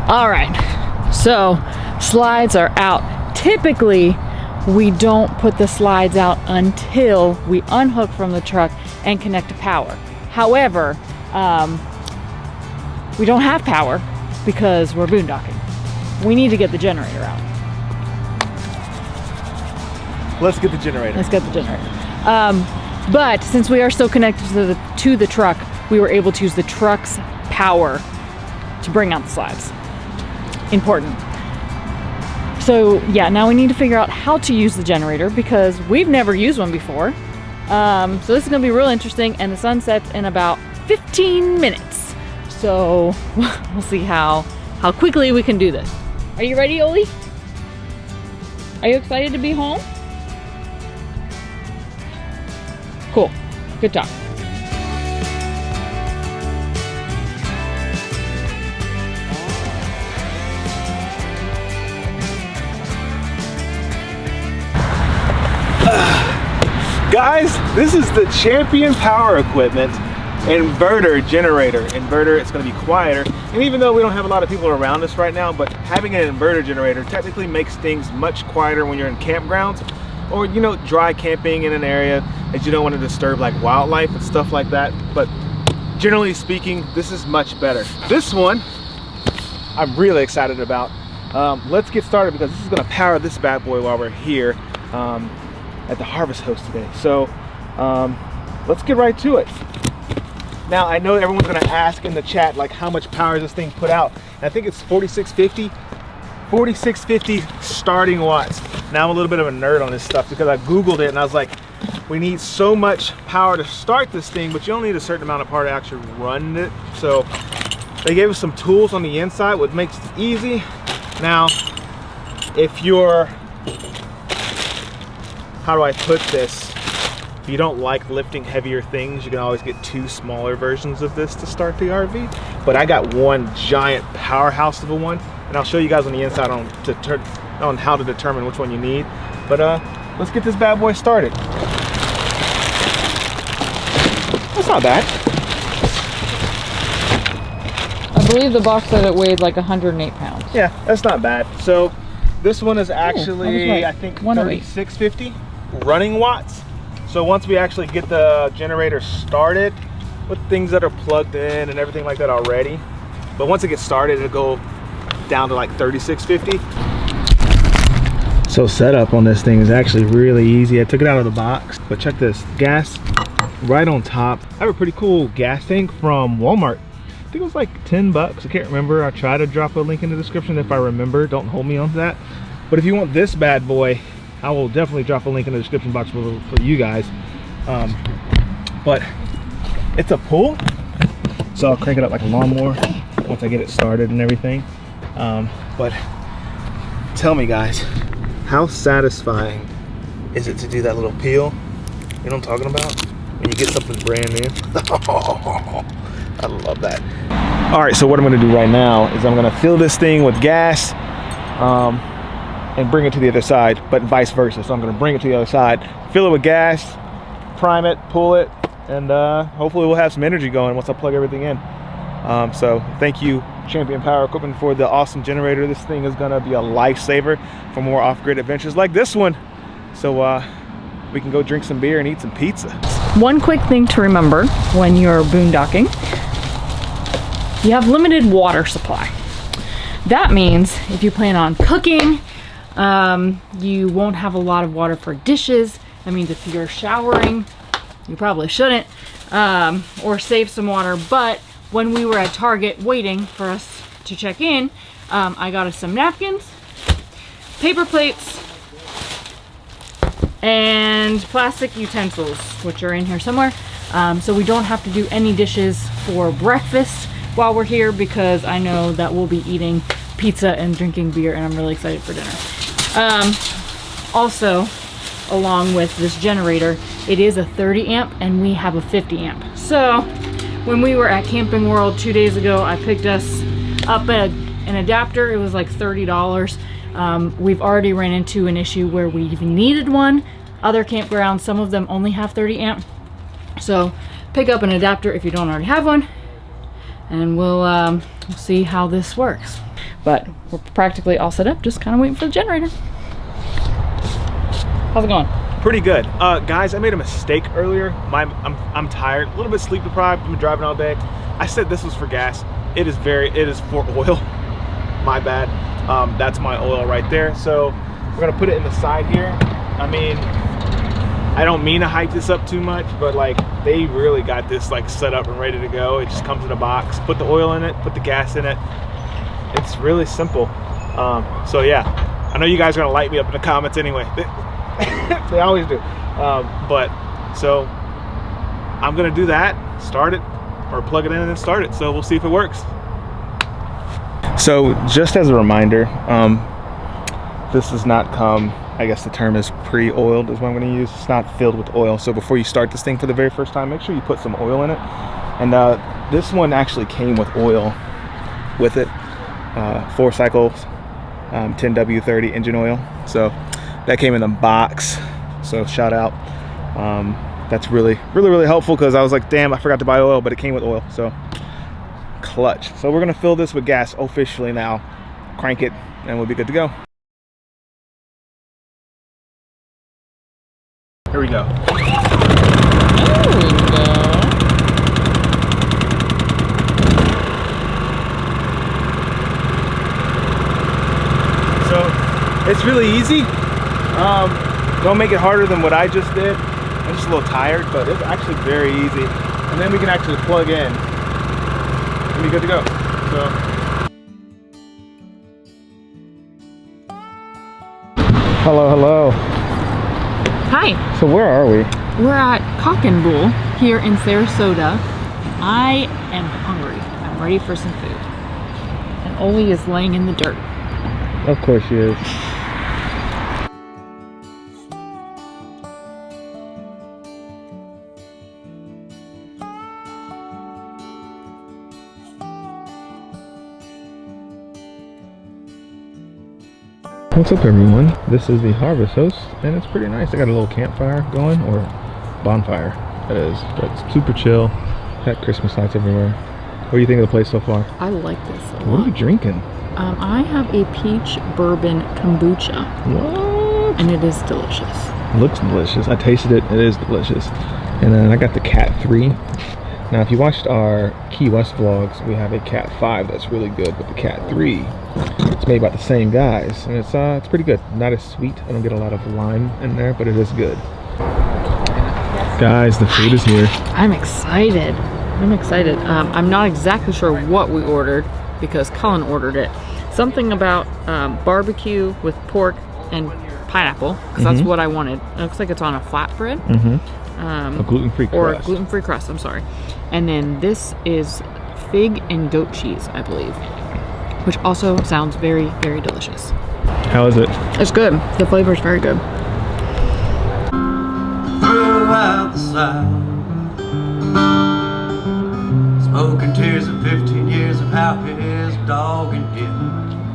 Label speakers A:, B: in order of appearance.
A: All right, so slides are out. Typically, we don't put the slides out until we unhook from the truck and connect to power. However, we don't have power because we're boondocking. We need to get the generator out.
B: Let's get the generator.
A: Let's get the generator. But since we are still connected to the truck, we were able to use the truck's power to bring out the slides. Important. So yeah, now we need to figure out how to use the generator because we've never used one before. So this is gonna be real interesting, and the sun sets in about 15 minutes. So we'll see how quickly we can do this. Are you ready, Oly? Are you excited to be home? Cool, good talk.
B: Guys, this is the Champion Power Equipment inverter generator. Inverter, it's going to be quieter. And even though we don't have a lot of people around us right now, but having an inverter generator technically makes things much quieter when you're in campgrounds or, you know, dry camping in an area that you don't want to disturb, like wildlife and stuff like that. But generally speaking, this is much better. This one, I'm really excited about. Let's get started because this is going to power this bad boy while we're here at the Harvest Host today. So let's get right to it. Now I know everyone's gonna ask in the chat like how much power does this thing put out, and I think it's 4650 starting watts. Now I'm a little bit of a nerd on this stuff because I googled it and I was like, we need so much power to start this thing, but you only need a certain amount of power to actually run it. So they gave us some tools on the inside, which makes it easy. Now if you're, how do I put this? If you don't like lifting heavier things, you can always get two smaller versions of this to start the RV. But I got one giant powerhouse of a one, and I'll show you guys on the inside on how to determine which one you need. But let's get this bad boy started. That's not bad.
A: I believe the box said it weighed like 108 pounds.
B: Yeah, that's not bad. So this one is actually,
A: right.
B: I think 3650 running watts. So once we actually get the generator started with things that are plugged in and everything like that already, but once it gets started, it'll go down to like 3650. So setup on this thing is actually really easy. I took it out of the box, but check this, gas right on top. I have a pretty cool gas tank from Walmart. I think it was like 10 bucks. I can't remember. I'll try to drop a link in the description if I remember. Don't hold me on to that. But if you want this bad boy, I will definitely drop a link in the description box for you guys. But it's a pull, so I'll crank it up like a lawnmower once I get it started and everything. But tell me guys, how satisfying is it to do that little peel? You know what I'm talking about? When you get something brand new. I love that. All right, so what I'm gonna do right now is I'm gonna fill this thing with gas and bring it to the other side, but vice versa. So I'm gonna bring it to the other side, fill it with gas, prime it, pull it, and hopefully we'll have some energy going once I plug everything in. So thank you, Champion Power Equipment, for the awesome generator. This thing is gonna be a lifesaver for more off-grid adventures like this one. So we can go drink some beer and eat some pizza.
A: One quick thing to remember when you're boondocking, you have limited water supply. That means if you plan on cooking, you won't have a lot of water for dishes. That means if you're showering, you probably shouldn't, or save some water. But when we were at Target waiting for us to check in, I got us some napkins, paper plates, and plastic utensils, which are in here somewhere. So we don't have to do any dishes for breakfast while we're here, because I know that we'll be eating pizza and drinking beer, and I'm really excited for dinner. Also, along with this generator, it is a 30 amp and we have a 50 amp. So when we were at Camping World 2 days ago, I picked us up an adapter. It was like $30. We've already ran into an issue where we even needed one. Other campgrounds, some of them only have 30 amp. So pick up an adapter if you don't already have one, and we'll see how this works. But we're practically all set up, just kind of waiting for the generator. How's it going?
B: Pretty good. Guys, I made a mistake earlier. I'm tired, a little bit sleep deprived. I've been driving all day. I said this was for gas. It is for oil. My bad. That's my oil right there. So we're gonna put it in the side here. I mean, I don't mean to hype this up too much, but like they really got this like set up and ready to go. It just comes in a box. Put the oil in it, put the gas in it. It's really simple. So yeah, I know you guys are gonna light me up in the comments anyway. They always do. But so I'm gonna do that, start it, or plug it in and then start it. So we'll see if it works. So just as a reminder, this does not come, I guess the term is pre-oiled is what I'm going to use. It's not filled with oil. So before you start this thing for the very first time, make sure you put some oil in it. And this one actually came with oil with it. 4 cycles, 10W30 engine oil. So that came in the box. So shout out. That's really helpful because I was like, damn, I forgot to buy oil, but it came with oil. So clutch. So we're going to fill this with gas officially now. Crank it and we'll be good to go. Here we go. So it's really easy. Don't make it harder than what I just did. I'm just a little tired, but it's actually very easy. And then we can actually plug in and be good to go. So. Hello.
A: Hi.
B: So where are we?
A: We're at Cock and Bull here in Sarasota. I am hungry. I'm ready for some food. And Oly is laying in the dirt.
B: Of course she is. What's up everyone? This is the Harvest Host and it's pretty nice. I got a little campfire going, or bonfire that is, but it's super chill. Got Christmas lights everywhere. What do you think of the place so far?
A: I like this a lot.
B: What are you drinking?
A: I have a peach bourbon kombucha.
B: What?
A: And it is delicious.
B: It looks delicious. I tasted it. It is delicious. And then I got the Cat 3. Now if you watched our Key West vlogs, we have a Cat 5 that's really good, but the Cat 3, it's made by the same guys, and it's pretty good. Not as sweet. I don't get a lot of lime in there, but it is good. Guys, the food is here.
A: I'm excited. I'm not exactly sure what we ordered because Colin ordered it. Something about barbecue with pork and pineapple, because that's what I wanted. It looks like it's on a flatbread.
B: A gluten-free crust.
A: Or a gluten-free crust, I'm sorry. And then this is fig and goat cheese, I believe, which also sounds very delicious.
B: How is it?
A: It's good. The flavor is very good.
C: Throw out the South, smoking tears of 15 years of how his dog and him